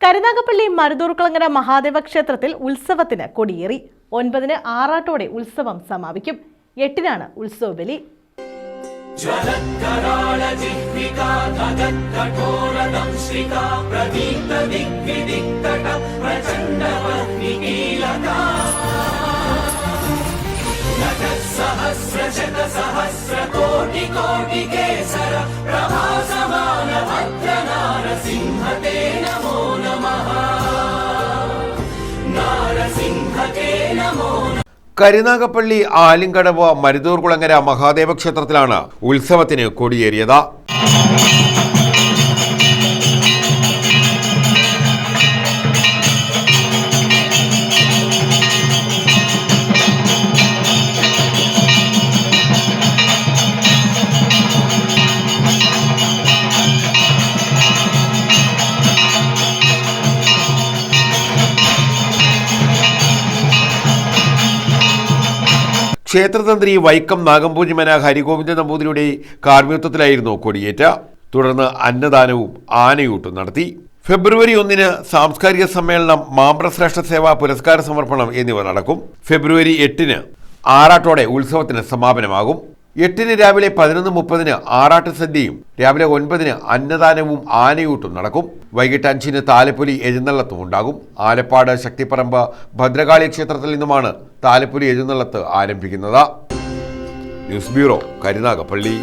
കരുനാഗപ്പള്ളി മരുതൂർക്കുളങ്ങര മഹാദേവ ക്ഷേത്രത്തിൽ ഉത്സവത്തിന് കൊടിയേറി. 9-ന് ആറാട്ടോടെ ഉത്സവം സമാപിക്കും. 8-നാണ് ഉത്സവബലി. കരുനാഗപ്പള്ളി ആലിങ്കടവ് മരുതൂർക്കുളങ്ങര മഹാദേവ ക്ഷേത്രത്തിലാണ് ഉത്സവത്തിന് കൊടിയേറിയത്. ക്ഷേത്രതന്ത്രി വൈക്കം നാഗമ്പൂജിമന ഹരിഗോവിന്ദ നമ്പൂതിരിയുടെ കാർമ്മികത്വത്തിലായിരുന്നു കൊടിയേറ്റ്. തുടർന്ന് അന്നദാനവും ആനയൂട്ടും നടത്തി. ഫെബ്രുവരി 1-ന് സാംസ്കാരിക സമ്മേളനം, മാമ്പ്രശ്രേഷ്ഠ സേവാ പുരസ്കാര സമർപ്പണം എന്നിവ നടക്കും. ഫെബ്രുവരി 8-ന് ആറാട്ടോടെ ഉത്സവത്തിന് സമാപനമാകും. 8-ന് രാവിലെ 11:30-ന് ആറാട്ട് സദ്യയും രാവിലെ 9-ന് അന്നദാനവും ആനയൂട്ടും നടക്കും. വൈകിട്ട് 5-ന് താലപ്പൊലി എഴുന്നള്ളത്തും ഉണ്ടാകും. ആലപ്പാട് ശക്തിപ്പറമ്പ് ഭദ്രകാളി ക്ഷേത്രത്തിൽ നിന്നുമാണ് താലപ്പൊലി എഴുന്നള്ളത്ത് ആരംഭിക്കുന്നത്. News bureau, Karunagappally.